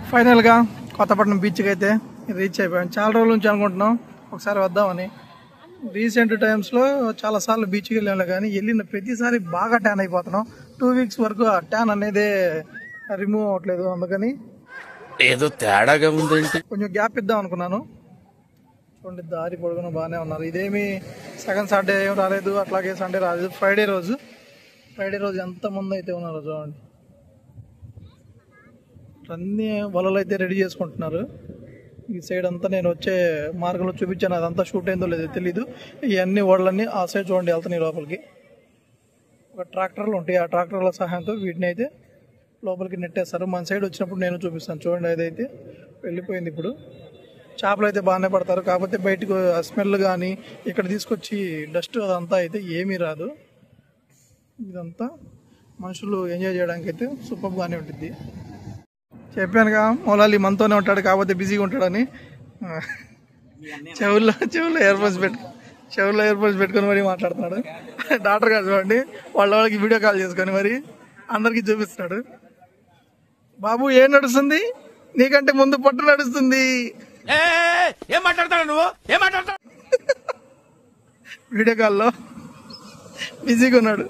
ఫైనల్గా కొత్తపట్నం బీచ్కి అయితే రీచ్ అయిపోయాం. చాలా రోజుల నుంచి అనుకుంటున్నాం ఒకసారి వద్దామని. రీసెంట్ టైమ్స్లో చాలాసార్లు బీచ్కి వెళ్ళాము, కానీ వెళ్ళిన ప్రతిసారి బాగా ట్యాన్ అయిపోతున్నాం. 2 వీక్స్ వరకు ఆ ట్యాన్ అనేది రిమూవ్ అవ్వట్లేదు. అందుకని ఏదో తేడాగా ఉందంటే కొంచెం గ్యాప్ ఇద్దాం అనుకున్నాను. చూడండి, దారి పొడుగున బాగానే ఉన్నారు. ఇదేమి సెకండ్ సాటర్డే ఏం రాలేదు, అట్లాగే సండే రాలేదు. ఫ్రైడే రోజు ఎంతమంది అయితే ఉన్నారో చూడండి. అన్ని వలలు అయితే రెడీ చేసుకుంటున్నారు. ఈ సైడ్ అంతా నేను వచ్చే మార్గంలో చూపించాను, అదంతా షూట్ అయిందో లేదో తెలీదు. ఇవన్నీ వడలన్నీ ఆ సైడ్ చూడండి వెళ్తున్నాయి లోపలికి. ఒక ట్రాక్టర్లు ఉంటాయి, ఆ ట్రాక్టర్ల సహాయంతో వీటిని అయితే లోపలికి నెట్టేస్తారు. మన సైడ్ వచ్చినప్పుడు నేను చూపిస్తాను. చూడండి, అదైతే వెళ్ళిపోయింది. ఇప్పుడు చేపలు అయితే బాగానే పడతారు, కాకపోతే బయటకు స్మెల్ కానీ ఇక్కడ తీసుకొచ్చి డస్ట్ అదంతా అయితే ఏమీ రాదు. ఇదంతా మనుషులు ఎంజాయ్ చేయడానికి అయితే సూపర్గానే ఉంటుంది. చెప్పానుగా, మౌలాలి మనతోనే ఉంటాడు, కాకపోతే బిజీగా ఉంటాడని. చెవుల్లో ఇయర్ ఫోన్స్ పెట్టుకొని మరీ మాట్లాడుతున్నాడు. డాక్టర్ గారు చూడండి, వాళ్ళకి వీడియో కాల్ చేసుకొని మరి అందరికి చూపిస్తున్నాడు. బాబు ఏం నడుస్తుంది, నీకంటే ముందు పట్టు నడుస్తుంది. ఏం మాట్లాడతాడు నువ్వు, ఏం మాట్లాడతాడు? వీడియో కాల్లో బిజీగా ఉన్నాడు.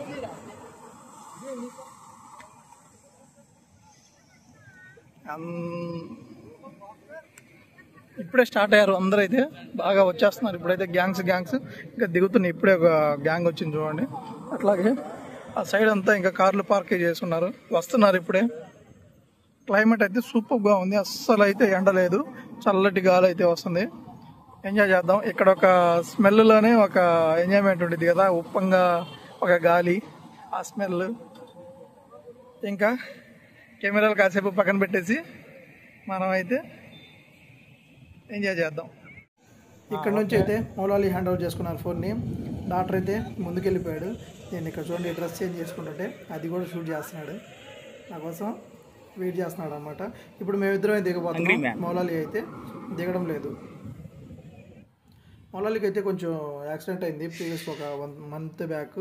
ఇప్పుడే స్టార్ట్ అయ్యారు, అందరూ అయితే బాగా వచ్చేస్తున్నారు. ఇప్పుడైతే గ్యాంగ్స్ ఇంకా దిగుతున్నాయి. ఇప్పుడే ఒక గ్యాంగ్ వచ్చింది చూడండి. అట్లాగే ఆ సైడ్ అంతా ఇంకా కార్లు పార్క్ చేసుకున్నారు, వస్తున్నారు ఇప్పుడే. క్లైమేట్ అయితే సూపర్గా ఉంది, అస్సలు అయితే ఎండ లేదు, చల్లటి గాలి అయితే వస్తుంది. ఎంజాయ్ చేద్దాం. ఇక్కడ ఒక స్మెల్లోనే ఒక ఎంజాయ్మెంట్ ఉంటుంది కదా, ఉప్పంగా ఒక గాలి, ఆ స్మెల్. ఇంకా కెమెరాలు కాసేపు పక్కన పెట్టేసి మనం అయితే ఎంజాయ్ చేద్దాం. ఇక్కడ నుంచి అయితే మౌలాలి హ్యాండ్ ఓవర్ చేసుకున్నారు ఫోన్ని. డాక్టర్ అయితే ముందుకెళ్ళిపోయాడు. నేను ఇక్కడ చూడండి డ్రెస్ చేంజ్ చేసుకుంటుంటే అది కూడా షూట్ చేస్తున్నాడు, నా కోసం వెయిట్ చేస్తున్నాడు అనమాట. ఇప్పుడు మేమిద్దరమే దిగబోతున్నాం. మౌలాలి అయితే దిగడం లేదు. మౌలాలికి అయితే కొంచెం యాక్సిడెంట్ అయింది ప్రీవియస్ ఒక 1 month బ్యాక్.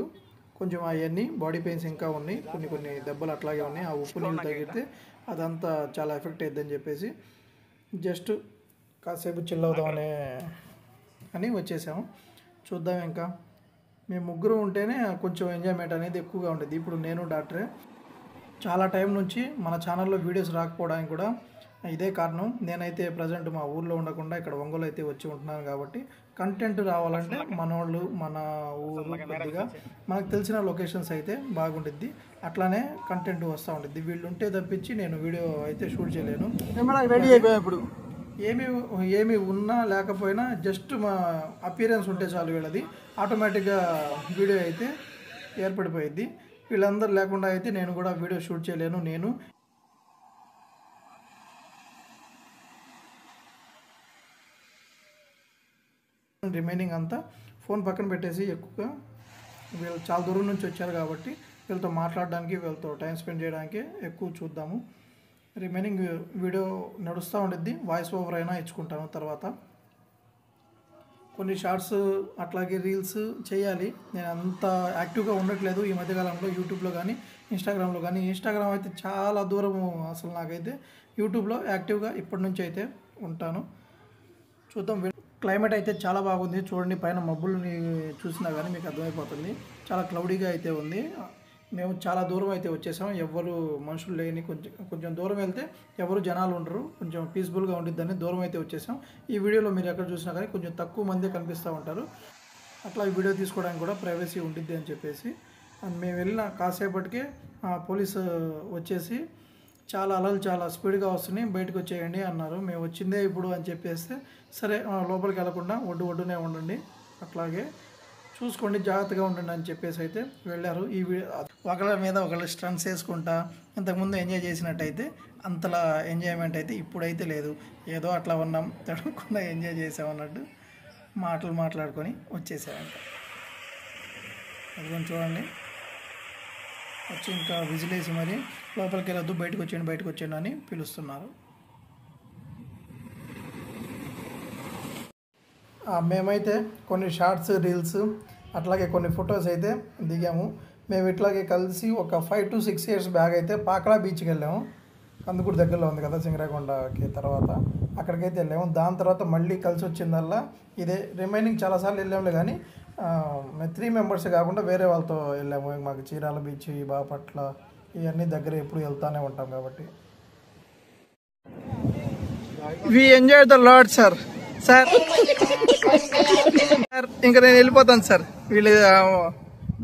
కొంచెం అవన్నీ బాడీ పెయిన్స్ ఇంకా ఉన్నాయి, కొన్ని దెబ్బలు అట్లాగే ఉన్నాయి. ఆ ఉప్పు నీళ్ళు తగిలితే అదంతా చాలా ఎఫెక్ట్ అవుతుందని చెప్పేసి జస్ట్ కాసేపు చిల్ అవుదామని అని వచ్చేసాము. చూద్దాం. ఇంకా మేము ముగ్గురు ఉంటేనే కొంచెం ఎంజాయ్మెంట్ అనేది ఎక్కువగా ఉంటుంది. ఇప్పుడు నేను డాక్టరే. చాలా టైం నుంచి మన ఛానల్లో వీడియోస్ రాకపోవడానికి కూడా ఇదే కారణం. నేనైతే ప్రజెంట్ మా ఊర్లో ఉండకుండా ఇక్కడ ఒంగోలు అయితే వచ్చి ఉంటున్నాను. కాబట్టి కంటెంట్ రావాలంటే మన వాళ్ళు, మన ఊరు, కొద్దిగా మనకు తెలిసిన లొకేషన్స్ అయితే బాగుంటుంది. అట్లానే కంటెంట్ వస్తూ ఉంటుంది. వీళ్ళు ఉంటే తప్పించి నేను వీడియో అయితే షూట్ చేయలేను. రెడీ అయిపోయా. ఇప్పుడు ఏమి ఉన్నా లేకపోయినా జస్ట్ మా అపియరెన్స్ ఉంటే చాలు, వీళ్ళది ఆటోమేటిక్గా వీడియో అయితే ఏర్పడిపోయింది. వీళ్ళందరూ లేకుండా అయితే నేను కూడా వీడియో షూట్ చేయలేను. నేను రిమైనింగ్ అంతా ఫోన్ పక్కన పెట్టేసి ఎక్కువగా వీళ్ళు చాలా దూరం నుంచి వచ్చారు కాబట్టి వీళ్ళతో మాట్లాడడానికి, వీళ్ళతో టైం స్పెండ్ చేయడానికి ఎక్కువ చూద్దాము. రిమైనింగ్ వీడియో నడుస్తూ ఉండిద్ది, వాయిస్ ఓవర్ అయినా ఇచ్చుకుంటాను తర్వాత. కొన్ని షార్ట్స్ అట్లాగే రీల్స్ చేయాలి. నేను అంత యాక్టివ్గా ఉండట్లేదు ఈ మధ్యకాలంలో, యూట్యూబ్లో కానీ ఇన్స్టాగ్రామ్లో కానీ. ఇన్స్టాగ్రామ్ అయితే చాలా దూరము అసలు. నాకైతే యూట్యూబ్లో యాక్టివ్గా ఇప్పటి నుంచి అయితే ఉంటాను. చూద్దాం. క్లైమేట్ అయితే చాలా బాగుంది. చూడండి, పైన మబ్బుల్ని చూసినా కానీ మీకు అర్థమైపోతుంది. చాలా క్లౌడీగా అయితే ఉంది. మేము చాలా దూరం అయితే వచ్చేసాం, ఎవరు మనుషులు లేని. కొంచెం దూరం వెళ్తే ఎవరు జనాలు ఉండరు, కొంచెం పీస్ఫుల్గా ఉండిద్దని దూరం అయితే వచ్చేసాం. ఈ వీడియోలో మీరు ఎక్కడ చూసినా కానీ కొంచెం తక్కువ మందే కనిపిస్తూ ఉంటారు. అట్లా ఈ వీడియో తీసుకోవడానికి కూడా ప్రైవసీ ఉండిద్ది అని చెప్పేసి. మేము వెళ్ళిన కాసేపటికే పోలీసు వచ్చేసి అలలు చాలా స్పీడ్గా వస్తున్నాయి, బయటకు వచ్చేయండి అన్నారు. మేము వచ్చిందే ఇప్పుడు అని చెప్పేస్తే సరే లోపలికి వెళ్లకుండా ఒడ్డునే ఉండండి, అట్లాగే చూసుకోండి, జాగ్రత్తగా ఉండండి అని చెప్పేసి అయితే వెళ్ళారు. ఈ ఒకళ్ళ మీద ఒకళ్ళు స్టన్స్ వేసుకుంటా ఇంతకుముందు ఎంజాయ్ చేసినట్టయితే అంతలా ఎంజాయ్మెంట్ అయితే ఇప్పుడైతే లేదు. ఏదో అట్లా ఉన్నాం, తడవకుండా ఎంజాయ్ చేసామన్నట్టు మాట్లాడుకొని వచ్చేసామంట. అది కొంచెం చూడండి, వచ్చి ఇంకా విజిలేసి మరి లోపలికి వెళ్ళొద్దు, బయటకు వచ్చేయండి అని పిలుస్తున్నారు. మేమైతే కొన్ని షార్ట్స్, రీల్స్ అట్లాగే కొన్ని ఫొటోస్ అయితే దిగాము. మేము ఇట్లాగే కలిసి ఒక 5 to 6 years బ్యాక్ అయితే పాకడా బీచ్కి వెళ్ళాము. కందుకూరు దగ్గరలో ఉంది కదా సింగరాకొండకి తర్వాత, అక్కడికైతే వెళ్ళాము. దాని తర్వాత మళ్ళీ కలిసి వచ్చిందల్లా ఇదే. రిమైనింగ్ చాలాసార్లు వెళ్ళాములే కానీ మేము 3 మెంబర్స్ కాకుండా వేరే వాళ్ళతో వెళ్ళాము. మాకు చీరాల బీచ్, బాపట్ల ఇవన్నీ దగ్గర ఎప్పుడు వెళ్తూనే ఉంటాం కాబట్టి. We enjoy the lad sir. Sir ఇంకా నేను వెళ్ళిపోతాను సార్. వీళ్ళు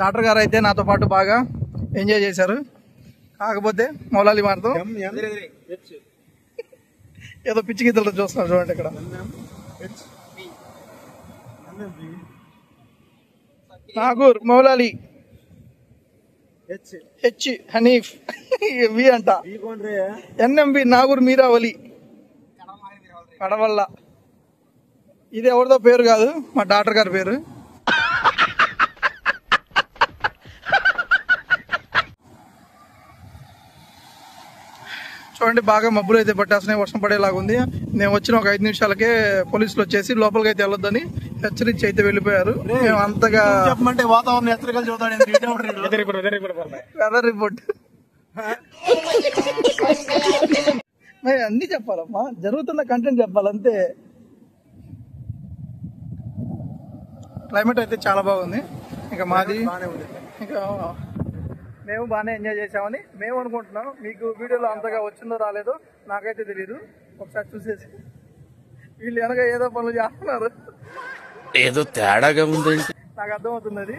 డాక్టర్ గారు అయితే నాతో పాటు బాగా ఎంజాయ్ చేశారు. కాకపోతే మౌలాలి మారుతూ ఏదో పిచ్చి గీతలతో చూస్తున్నాం చూడండి ఇక్కడ. నాగూర్ మౌలాలి, హెచ్ హనీఫ్, వి అంట ఎన్ఎంబి నాగూర్ మీరావలి కడవల్ల. ఇది ఎవరిదో పేరు కాదు, మా డాక్టర్ గారి పేరు. చూడండి బాగా మబ్బులు అయితే పట్టేస్తున్నాయి, వర్షం పడేలాగుంది. నేను వచ్చిన ఒక 5 నిమిషాలకే పోలీసులు వచ్చేసి లోపలికి అయితే వెళ్ళొద్దని హెచ్చరించి అయితే వెళ్ళిపోయారు. మేము అంతగా చెప్పమంటే వాతావరణం హెచ్చరికలు చూద్దాం. వెదర్ రిపోర్ట్ అన్ని చెప్పాలమ్మా, జరుగుతున్న కంటెంట్ చెప్పాలంతే. క్లైమేట్ అయితే చాలా బాగుంది. ఇంకా మాది ఇంకా మేము బాగానే ఎంజాయ్ చేసామని మేము అనుకుంటున్నాం. మీకు వీడియోలో అంతగా వచ్చిందో రాలేదో నాకైతే తెలియదు. ఒకసారి చూసేసి వీళ్ళు వెనక ఏదో పనులు చేస్తున్నారు, ఏదో తేడాగా ఉందండి. నాకు అర్థమవుతుంది అది.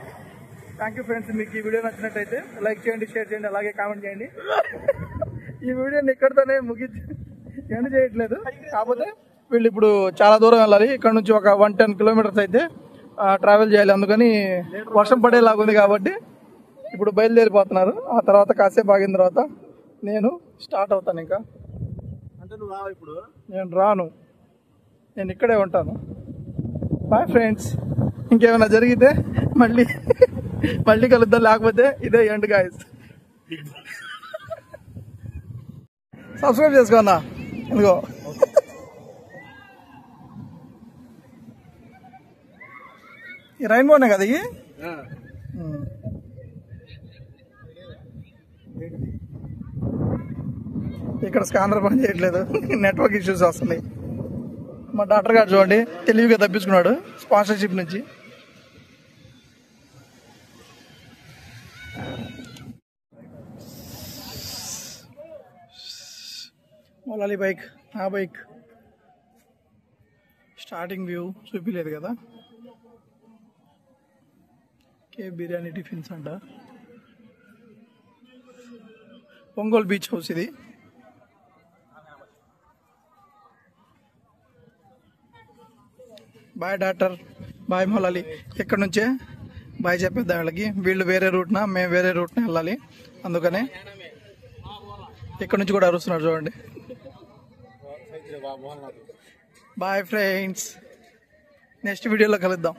Thank you friends. మీకు ఈ వీడియో నచ్చినట్టయితే లైక్ చేయండి, షేర్ చేయండి, అలాగే కామెంట్ చేయండి. ఈ వీడియోని ఇక్కడితోనే ఎండ్ చేయట్లేదు. కాకపోతే వీళ్ళు ఇప్పుడు చాలా దూరం వెళ్ళాలి. ఇక్కడ నుంచి ఒక 110 కిలోమీటర్స్ అయితే ట్రావెల్ చేయాలి. అందుకని వర్షం పడేలాగుంది కాబట్టి ఇప్పుడు బయలుదేరిపోతున్నారు. ఆ తర్వాత కాసేపు ఆగిన తర్వాత నేను స్టార్ట్ అవుతాను. ఇంకా అంటే నువ్వు రావు ఇప్పుడు? నేను రాను, నేను ఇక్కడే ఉంటాను. Bye friends. ఇంకేమైనా జరిగితే మళ్ళీ కలుద్దాం, లేకపోతే ఇదే ఎండ్ గాయస్. సబ్స్క్రైబ్ చేసుకోన్నా. ఇదిగో ఈ రైన్బోనే కదా ఇవి. ఇక్కడ స్కానర్ పని చేయట్లేదు, నెట్వర్క్ ఇష్యూస్ వస్తున్నాయి. మా డాక్టర్ గారు చూడండి తెలివిగా తప్పించుకున్నాడు స్పాన్సర్షిప్ నుంచి. మౌలాలి బైక్, ఆ బైక్ స్టార్టింగ్ వ్యూ చూపిలేదు కదా. కే బిర్యానీ టిఫిన్స్ అంట. పొంగోల్ బీచ్ హౌస్ ఇది. Bye doctor, bye Moulali. ఇక్కడ నుంచే బాయ్ చెప్పేద్దాం వీళ్ళకి. వీళ్ళు వేరే రూట్న, మేము వేరే రూట్న వెళ్ళాలి. అందుకనే ఇక్కడ నుంచి కూడా అరుస్తున్నారు చూడండి. బాయ్ ఫ్రెండ్స్, నెక్స్ట్ వీడియోలో కలుద్దాం.